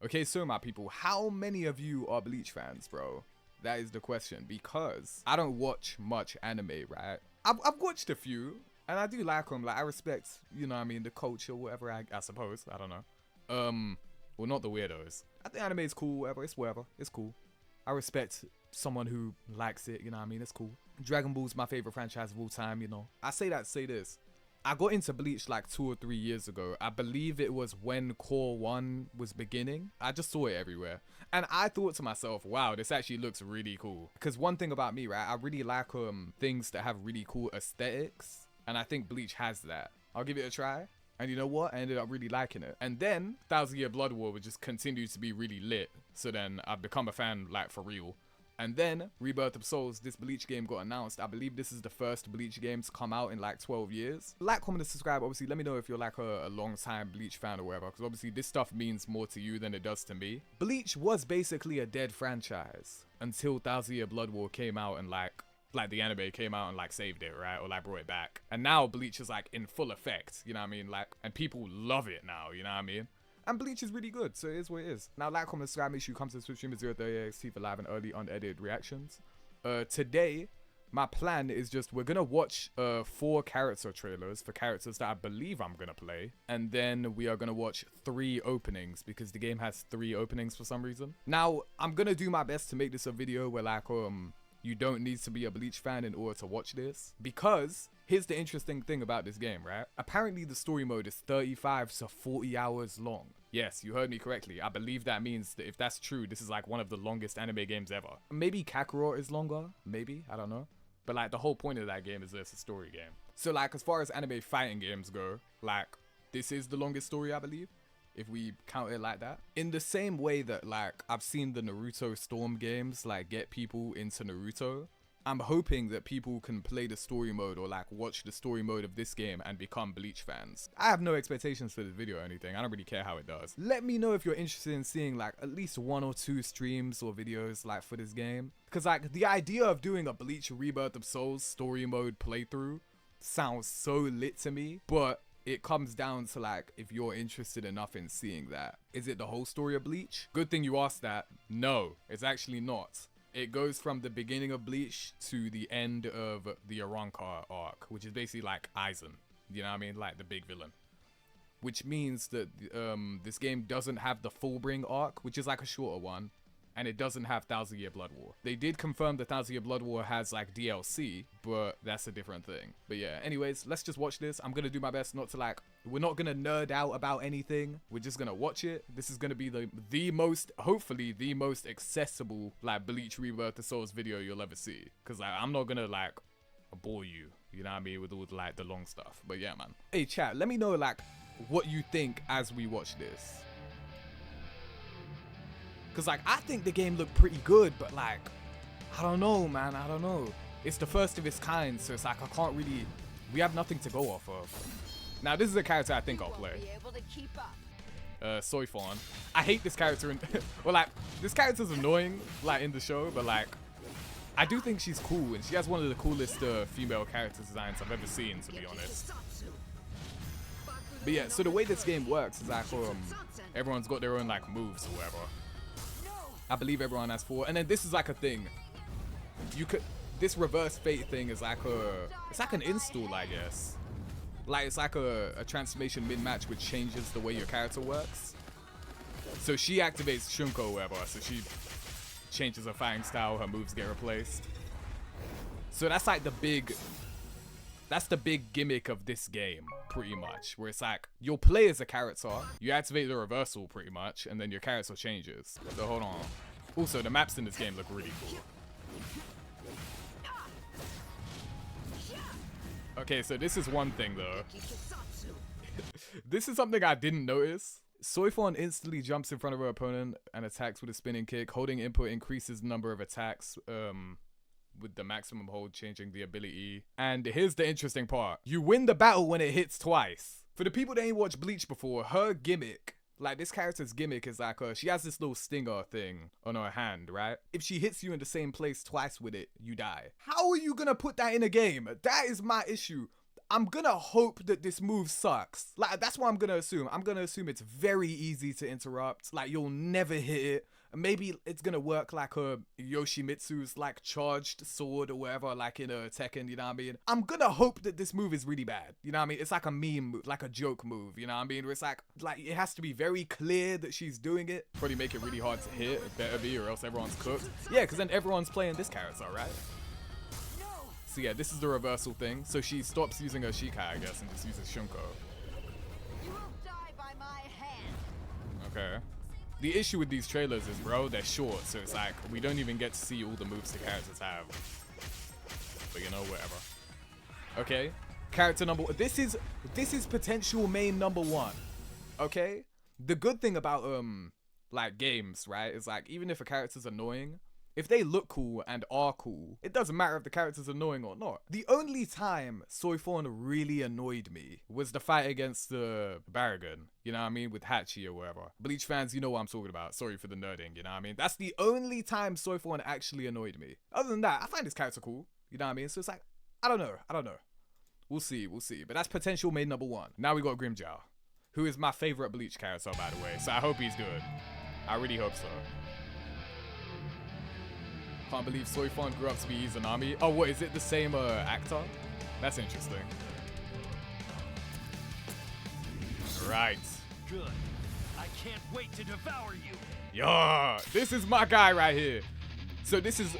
Okay, so my people, how many of you are Bleach fans, bro? That is the question, because I don't watch much anime, right? I've watched a few, and I do like them. Like, I respect, you know what I mean, the culture, whatever, I suppose. I don't know. Well, not the weirdos. I think anime is cool, whatever. It's whatever. It's cool. I respect someone who likes it, you know what I mean? It's cool. Dragon Ball's my favorite franchise of all time, you know. I say that to say this. I got into Bleach like 2 or 3 years ago. I believe it was when Core 1 was beginning. I just saw it everywhere. And I thought to myself, wow, this actually looks really cool. Because one thing about me, right, I really like things that have really cool aesthetics. And I think Bleach has that. I'll give it a try. And you know what? I ended up really liking it. And then 1000 Year Blood War would just continue to be really lit. So then I've become a fan, like, for real. And then Rebirth of Souls, this Bleach game got announced. I believe this is the first Bleach game to come out in like 12 years. Like, comment, and subscribe. Obviously, let me know if you're like a long time Bleach fan or whatever, because obviously this stuff means more to you than it does to me. Bleach was basically a dead franchise until 1000 Year Blood War came out and like the anime came out and like saved it, right? Or like brought it back. And now Bleach is like in full effect, you know what I mean? Like, and people love it now, you know what I mean? And Bleach is really good, so it is what it is. Now, like, comment, subscribe, make sure you come to the Twitch stream at 030XT for live and early unedited reactions. Today, my plan is just, we're gonna watch 4 character trailers for characters that I believe I'm gonna play. And then we are gonna watch 3 openings, because the game has 3 openings for some reason. Now, I'm gonna do my best to make this a video where like, you don't need to be a Bleach fan in order to watch this, because here's the interesting thing about this game, right? Apparently the story mode is 35 to 40 hours long. Yes, you heard me correctly. I believe that means that if that's true, this is like one of the longest anime games ever. Maybe Kakarot is longer, maybe, I don't know. But like the whole point of that game is that it's a story game. So like as far as anime fighting games go, like this is the longest story, I believe, if we count it like that. In the same way that like I've seen the Naruto Storm games like get people into Naruto, I'm hoping that people can play the story mode or like watch the story mode of this game and become Bleach fans. I have no expectations for this video or anything. I don't really care how it does. Let me know if you're interested in seeing like at least 1 or 2 streams or videos like for this game. Cause like the idea of doing a Bleach Rebirth of Souls story mode playthrough sounds so lit to me, but it comes down to like, if you're interested enough in seeing that. Is it the whole story of Bleach? Good thing you asked that. No, it's actually not. It goes from the beginning of Bleach to the end of the Ulquiorra arc, which is basically like Aizen. You know what I mean? Like the big villain. Which means that this game doesn't have the Fullbring arc, which is like a shorter one. And it doesn't have 1000 Year Blood War. They did confirm that 1000 Year Blood War has like DLC, but that's a different thing. But yeah, anyways, let's just watch this. I'm gonna do my best not to like, we're not gonna nerd out about anything. We're just gonna watch it. This is gonna be the most, hopefully the most accessible like Bleach Rebirth of Souls video you'll ever see. Cause like, I'm not gonna like bore you, you know what I mean, with all like the long stuff. But yeah, man. Hey chat, let me know like what you think as we watch this. Cause like, I think the game looked pretty good, but like, I don't know, man, I don't know. It's the first of its kind, so it's like, I can't really, we have nothing to go off of. Now, this is a character I think I'll play. Soi Fon. I hate this character, well like, this character's annoying, like in the show, but like, I do think she's cool, and she has one of the coolest female character designs I've ever seen, to be honest. But yeah, so the way this game works is like, everyone's got their own like moves or whatever. I believe everyone has 4, and then this is like a thing. You could, this reverse fate thing is like it's like an install, I guess. Like it's like a transformation mid-match which changes the way your character works. So she activates Shunko or whatever, so she changes her fighting style, her moves get replaced. So that's like the big gimmick of this game, pretty much, where it's like, you'll play as a character, you activate the reversal pretty much, and then your character changes. So hold on. Also, the maps in this game look really cool. Okay, so this is one thing though. This is something I didn't notice. Soi Fon instantly jumps in front of her opponent and attacks with a spinning kick. Holding input increases the number of attacks, with the maximum hold changing the ability. And here's the interesting part. You win the battle when it hits twice. For the people that ain't watched Bleach before, her gimmick, like this character's gimmick is like, she has this little stinger thing on her hand, right? If she hits you in the same place twice with it, you die. How are you gonna put that in a game? That is my issue. I'm gonna hope that this move sucks. Like, that's what I'm gonna assume. I'm gonna assume it's very easy to interrupt. Like, you'll never hit it. Maybe it's gonna work like a Yoshimitsu's like charged sword or whatever, like in a Tekken, you know what I mean? I'm gonna hope that this move is really bad, you know what I mean? It's like a meme move, like a joke move, you know what I mean? Where it's like it has to be very clear that she's doing it. Probably make it really hard to hit, it better be, or else everyone's cooked. Yeah, because then everyone's playing this character, right? So yeah, this is the reversal thing. So she stops using her Shikai, I guess, and just uses Shunko. You will die by my hand. Okay. The issue with these trailers is, bro, they're short, so it's like we don't even get to see all the moves the characters have. But you know, whatever. Okay, character number. This is potential main number 1. Okay, the good thing about like games, right, is like even if a character's annoying, if they look cool and are cool, it doesn't matter if the character's annoying or not. The only time Soi Fon really annoyed me was the fight against the Baragon, you know what I mean, with Hachi or whatever. Bleach fans, you know what I'm talking about. Sorry for the nerding, you know what I mean? That's the only time Soi Fon actually annoyed me. Other than that, I find this character cool, you know what I mean? So it's like, I don't know. We'll see. But that's potential main number 1. Now we got Grimmjow, who is my favorite Bleach character, by the way. So I hope he's good. I really hope so. Can't believe Soi Fon grew up to be Izanami. Oh, what, is it the same actor? That's interesting. Right. Good. I can't wait to devour you. Yeah, this is my guy right here. So this is,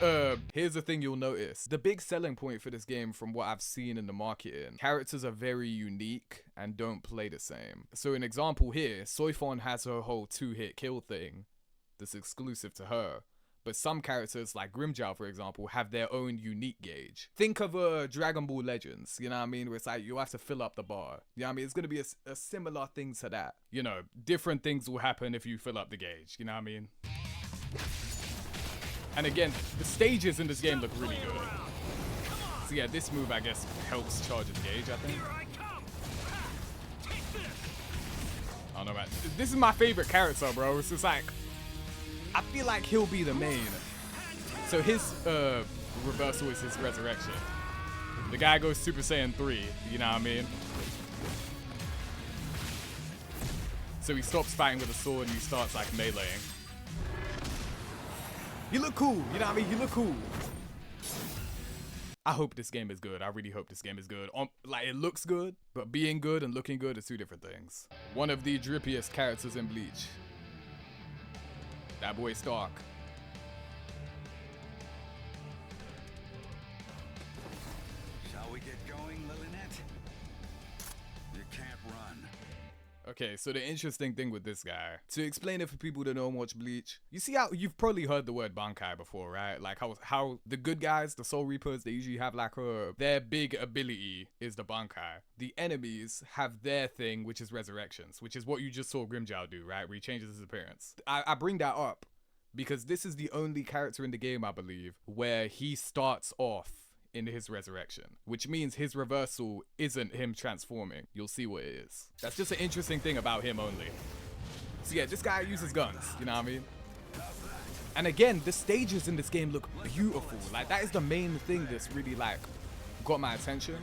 here's the thing you'll notice. The big selling point for this game, from what I've seen in the marketing, characters are very unique and don't play the same. So an example here, Soi Fon has her whole 2-hit kill thing that's exclusive to her. But some characters, like Grimmjow, for example, have their own unique gauge. Think of Dragon Ball Legends, you know what I mean? Where it's like, you have to fill up the bar. You know what I mean? It's going to be a similar thing to that. You know, different things will happen if you fill up the gauge, you know what I mean? And again, the stages in this game look really good. So yeah, this move, I guess, helps charge his gauge, I think. I don't know, man. This is my favorite character, bro. It's just like, I feel like he'll be the main. So his reversal is his resurrection. The guy goes Super Saiyan 3, you know what I mean? So he stops fighting with a sword and he starts like meleeing. You look cool, you know what I mean? You look cool. I hope this game is good. I really hope this game is good. Like, it looks good, but being good and looking good is 2 different things. One of the drippiest characters in Bleach. That boy Stark. Shall we get going, Lilinette? You can't run. Okay, so the interesting thing with this guy, to explain it for people that don't watch Bleach, you see how you've probably heard the word Bankai before, right? Like how the good guys, the Soul Reapers, they usually have like their big ability is the Bankai. The enemies have their thing, which is resurrections, which is what you just saw Grimmjow do, right? Where he changes his appearance. I bring that up because this is the only character in the game, I believe, where he starts off in his resurrection, which means his reversal isn't him transforming. You'll see what it is. That's just an interesting thing about him only. So yeah, this guy uses guns, you know what I mean? And again, the stages in this game look beautiful. Like, that is the main thing that's really like got my attention,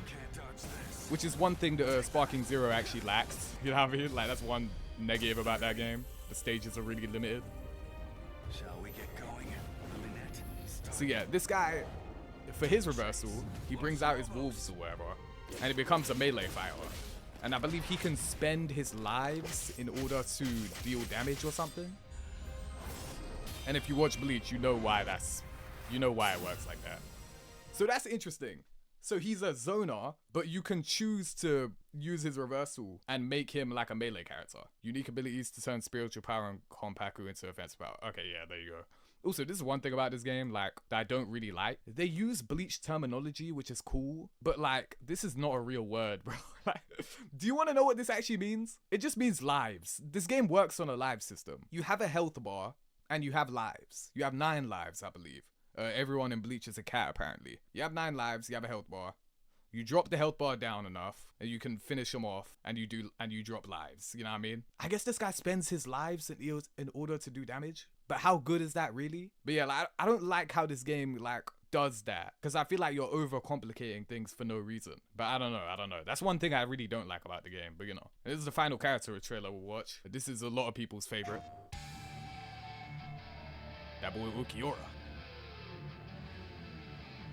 which is one thing that Sparking Zero actually lacks, you know what I mean? Like, that's one negative about that game. The stages are really limited. Shall we get going, Lilinette? So yeah, this guy, for his reversal, he brings out his wolves or whatever, and it becomes a melee fighter. And I believe he can spend his lives in order to deal damage or something. And if you watch Bleach, you know why it works like that. So that's interesting. So he's a zoner, but you can choose to use his reversal and make him like a melee character. Unique abilities to turn spiritual power and Konpaku into offensive power. Okay, yeah, there you go. Also, this is one thing about this game, like, that I don't really like. They use Bleach terminology, which is cool, but like, this is not a real word, bro. Like, do you want to know what this actually means? It just means lives. This game works on a live system. You have a health bar, and you have lives. You have 9 lives, I believe. Everyone in Bleach is a cat, apparently. You have 9 lives, you have a health bar. You drop the health bar down enough, and you can finish them off, and you drop lives. You know what I mean? I guess this guy spends his lives in order to do damage. But how good is that really? But yeah, like, I don't like how this game like does that, because I feel like you're overcomplicating things for no reason. But I don't know. That's one thing I really don't like about the game. But you know, this is the final character trailer we'll watch. This is a lot of people's favorite. That boy Ulquiorra.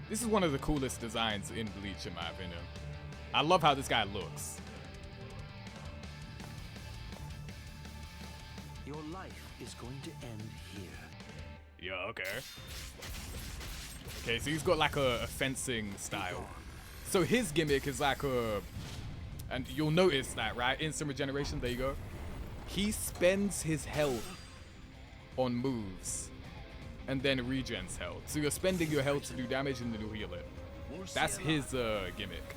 This is one of the coolest designs in Bleach, in my opinion. I love how this guy looks. Your life is going to end here. Yeah, okay. Okay, so he's got like a fencing style. So his gimmick is like and you'll notice that, right? Instant regeneration, there you go. He spends his health on moves and then regens health. So you're spending your health to do damage and then you'll heal it. That's his gimmick.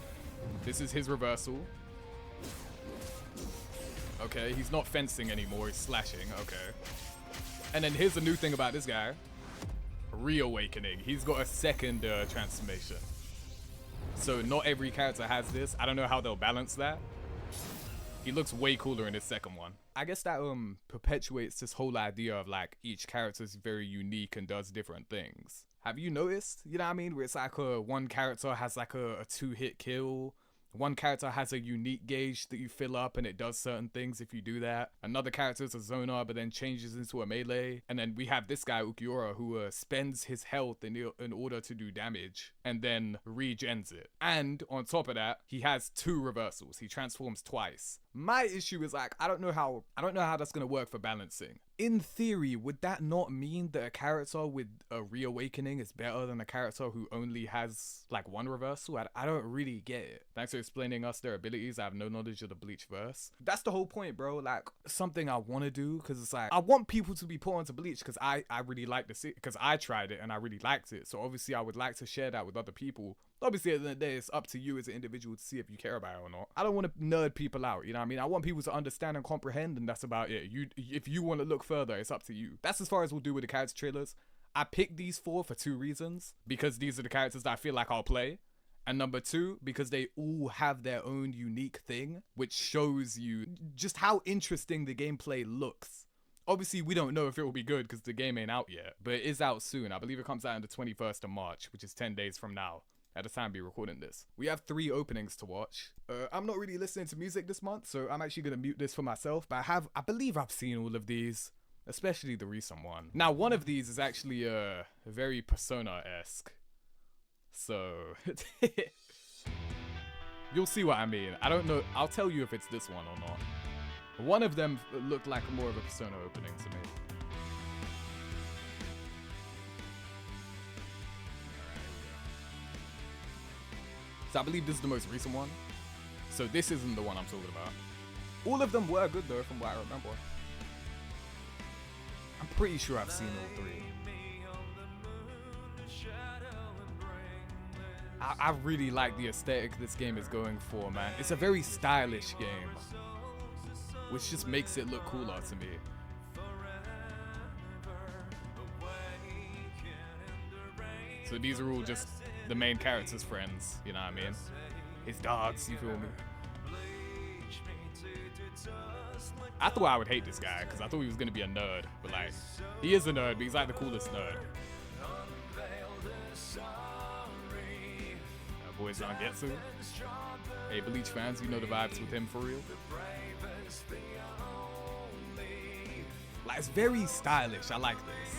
This is his reversal. Okay, he's not fencing anymore, he's slashing, okay. And then here's the new thing about this guy. Reawakening. He's got a second transformation. So not every character has this. I don't know how they'll balance that. He looks way cooler in his second one. I guess that perpetuates this whole idea of like each character is very unique and does different things. Have you noticed? You know what I mean? Where it's like one character has like a 2-hit kill. One character has a unique gauge that you fill up and it does certain things if you do that. Another character is a zoner but then changes into a melee. And then we have this guy, Ulquiorra, who spends his health in order to do damage and then regens it. And on top of that, he has 2 reversals. He transforms twice. My issue is like, I don't know how that's gonna work for balancing. In theory, would that not mean that a character with a reawakening is better than a character who only has like 1 reversal? I don't really get it. Thanks for explaining us their abilities. I have no knowledge of the Bleach verse. That's the whole point, bro. Like, something I want to do, because it's like, I want people to be put onto Bleach because I really like to see it, because I tried it and I really liked it. So obviously I would like to share that with other people. Obviously, at the end of the day, it's up to you as an individual to see if you care about it or not. I don't want to nerd people out, you know what I mean? I want people to understand and comprehend, and that's about it. If you want to look further, it's up to you. That's as far as we'll do with the character trailers. I picked these 4 for 2 reasons. Because these are the characters that I feel like I'll play. And number 2, because they all have their own unique thing, which shows you just how interesting the gameplay looks. Obviously, we don't know if it will be good because the game ain't out yet, but it is out soon. I believe it comes out on the 21st of March, which is 10 days from now. At the time we're recording this. We have 3 openings to watch. I'm not really listening to music this month, so I'm actually gonna mute this for myself, but I believe I've seen all of these, especially the recent one. Now, one of these is actually very Persona-esque. So you'll see what I mean. I don't know. I'll tell you if it's this one or not. One of them looked like more of a Persona opening to me. So I believe this is the most recent one. So this isn't the one I'm talking about. All of them were good though, from what I remember. I'm pretty sure I've seen all 3. I really like the aesthetic this game is going for, man. It's a very stylish game, which just makes it look cooler to me. So these are all just the main character's friends, you know what I mean? His dogs, you feel me? I thought I would hate this guy because I thought he was gonna be a nerd, but like, he is a nerd, but he's like the coolest nerd. That boy's on Getsu. Hey, Bleach fans, you know the vibes with him for real. Like, it's very stylish. I like this.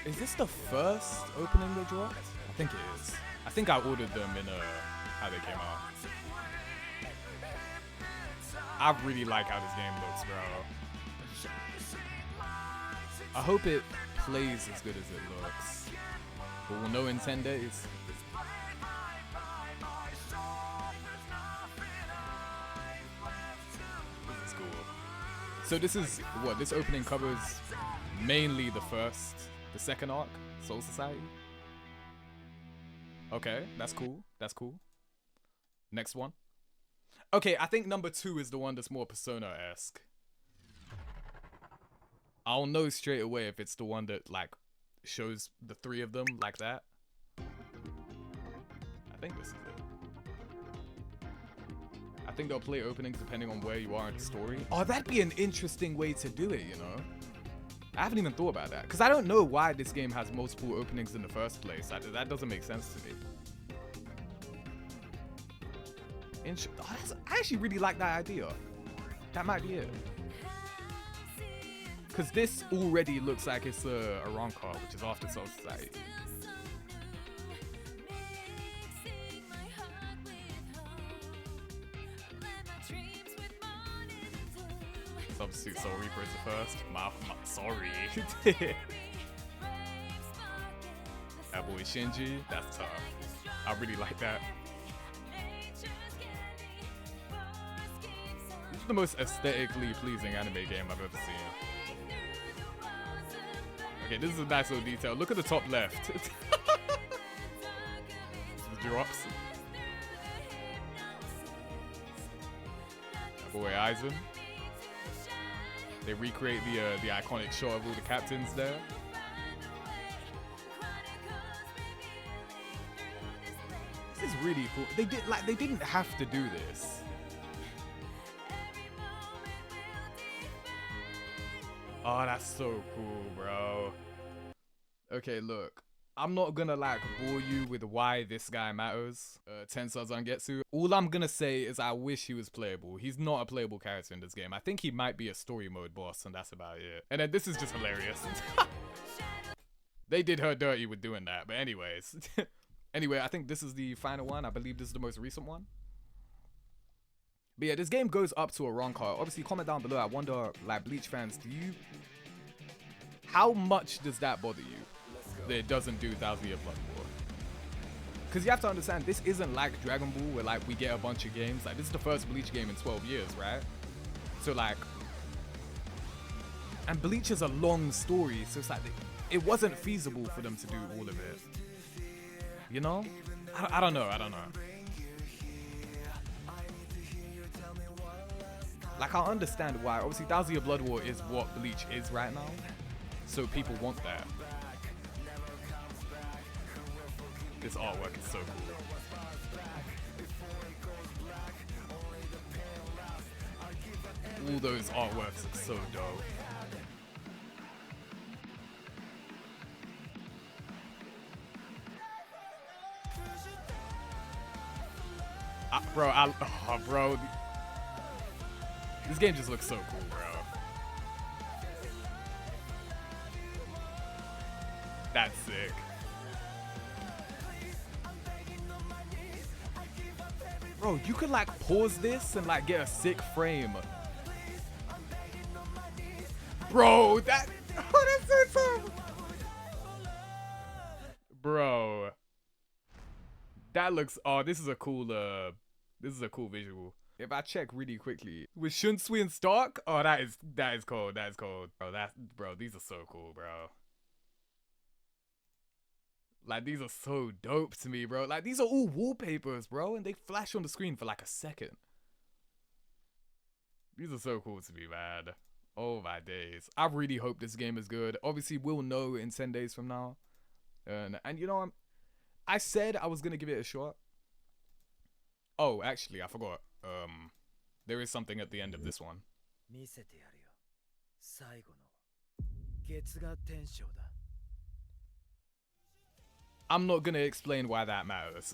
Is this the first opening they dropped? I think it is. I think I ordered them in how they came out. I really like how this game looks, bro. I hope it plays as good as it looks. But we'll know in 10 days. This is cool. So this is what this opening covers mainly the second arc, Soul Society. Okay, that's cool. That's cool. Next one. Okay, I think number 2 is the one that's more Persona-esque. I'll know straight away if it's the one that like shows the 3 of them like that. I think this is it. I think they'll play openings depending on where you are in the story. Oh, that'd be an interesting way to do it, you know? I haven't even thought about that because I don't know why this game has multiple openings in the first place. That doesn't make sense to me. I actually really like that idea. That might be it. Because this already looks like it's a Rancor, which is after Soul Society. Substitute Soul Reaper is the first. Sorry. That boy Shinji, that's tough. I really like that. This is the most aesthetically pleasing anime game I've ever seen. Okay, this is a nice little detail. Look at the top left. The drops. That boy Aizen. They recreate the iconic shot of all the captains there. This is really cool. They didn't have to do this. Oh, that's so cool, bro. Okay, look. I'm not gonna bore you with why this guy matters. Tensou Zangetsu. All I'm gonna say is I wish he was playable. He's not a playable character in this game. I think he might be a story mode boss, and that's about it. And then this is just hilarious. They did her dirty with doing that, but anyways. Anyway, I think this is the final one. I believe this is the most recent one. But yeah, this game goes up to a Rancor. Obviously, comment down below. I wonder, Bleach fans, how much does that bother you? That it doesn't do 1,000 Year Blood War. Because you have to understand, this isn't like Dragon Ball where we get a bunch of games. This is the first Bleach game in 12 years, right? So and Bleach is a long story, so it's it wasn't feasible for them to do all of it. You know? I don't know. I understand why. Obviously, 1,000 Year Blood War is what Bleach is right now. So people want that. This artwork is so cool. All those artworks are so dope. Bro. This game just looks so cool, bro. That's sick. Bro, you could pause this and get a sick frame. Bro, that's so tough. Bro. That looks, this is a cool visual. If I check really quickly, with Shunsui and Stark, that is cold. That is cold. Bro, these are so cool, bro. These are so dope to me, bro. These are all wallpapers, bro, and they flash on the screen for a second. These are so cool to me, man. Oh my days. I really hope this game is good. Obviously, we'll know in 10 days from now. And you know, I said I was gonna give it a shot. Oh, actually, I forgot. There is something at the end of this one. I'm not gonna explain why that matters.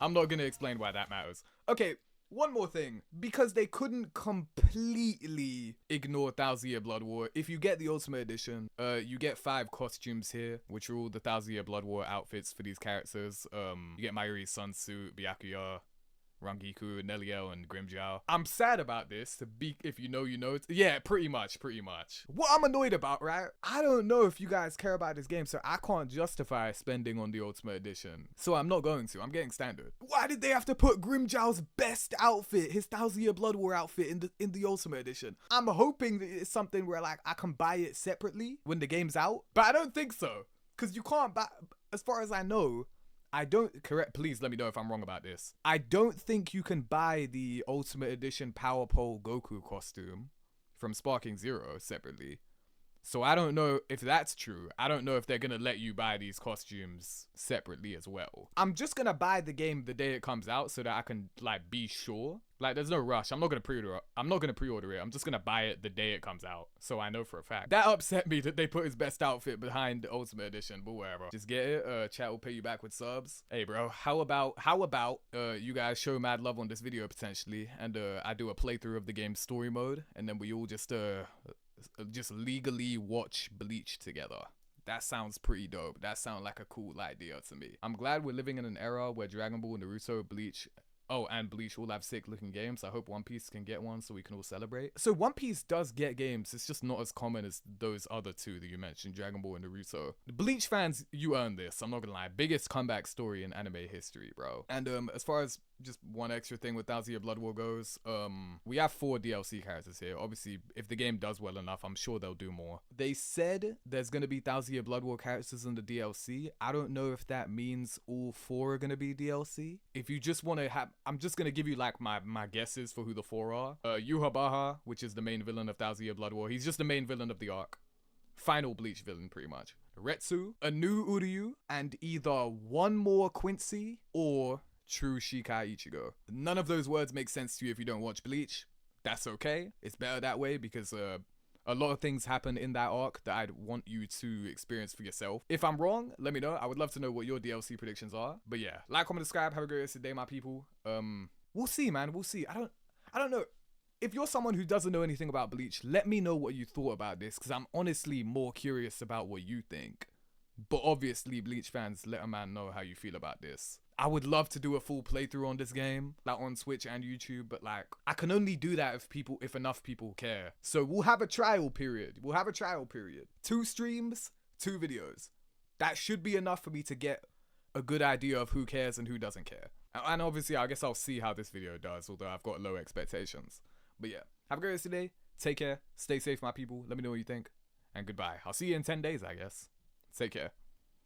I'm not gonna explain why that matters. Okay, one more thing. Because they couldn't completely ignore 1,000 Year Blood War, if you get the Ultimate Edition, you get 5 costumes here, which are all the 1,000 Year Blood War outfits for these characters. You get Mayuri's sun suit, Byakuya, Rangiku, Neliel, and Grimmjow. I'm sad about this, if you know, you know. Yeah, pretty much. What I'm annoyed about, right? I don't know if you guys care about this game, so I can't justify spending on the Ultimate Edition. So I'm not going to. I'm getting standard. Why did they have to put Grimmjow's best outfit, his 1,000 Year Blood War outfit, in the Ultimate Edition? I'm hoping that it's something where I can buy it separately when the game's out, but I don't think so. Because you can't buy, as far as I know, please let me know if I'm wrong about this. I don't think you can buy the Ultimate Edition Power Pole Goku costume from Sparking Zero separately. So I don't know if that's true. I don't know if they're gonna let you buy these costumes separately as well. I'm just gonna buy the game the day it comes out so that I can like be sure. Like there's no rush. I'm not gonna pre-order it. I'm just gonna buy it the day it comes out, so I know for a fact. That upset me that they put his best outfit behind the Ultimate Edition, but whatever. Just get it. Chat will pay you back with subs. Hey bro, how about you guys show mad love on this video potentially, and I do a playthrough of the game's story mode, and then we all just legally watch Bleach together. That sounds pretty dope. That sounds like a cool idea to me. I'm glad we're living in an era where Dragon Ball, Naruto, Bleach, and Bleach all have sick looking games. I hope One Piece can get one so we can all celebrate. So One Piece does get games. It's just not as common as those other two that you mentioned, Dragon Ball and Naruto. Bleach fans, you earned this. I'm not gonna lie. Biggest comeback story in anime history, bro. And as far as just one extra thing with Thousand Year Blood War goes, we have 4 DLC characters here. Obviously, if the game does well enough, I'm sure they'll do more. They said there's gonna be Thousand Year Blood War characters in the DLC. I don't know if that means all 4 are gonna be DLC. If you just want to have, I'm just gonna give you like my guesses for who the 4 are. Yuha, which is the main villain of Thousand Year Blood War. He's just the main villain of the arc. Final Bleach villain, pretty much. Retsu, a new Uryu, and either one more Quincy or true Shikai Ichigo. None of those words make sense to you if you don't watch Bleach. That's okay. It's better that way because a lot of things happen in that arc that I'd want you to experience for yourself. If I'm wrong, let me know. I would love to know what your DLC predictions are. But yeah, like, comment, subscribe. Have a great rest of the day, my people. We'll see, man. We'll see. I don't know. If you're someone who doesn't know anything about Bleach, let me know what you thought about this, because I'm honestly more curious about what you think. But obviously, Bleach fans, let a man know how you feel about this. I would love to do a full playthrough on this game, like on Twitch and YouTube, but like, I can only do that if enough people care. So we'll have a trial period. 2 streams, 2 videos. That should be enough for me to get a good idea of who cares and who doesn't care. And obviously, I guess I'll see how this video does, although I've got low expectations. But yeah, have a great rest of the day. Take care. Stay safe, my people. Let me know what you think. And goodbye. I'll see you in 10 days, I guess. Take care.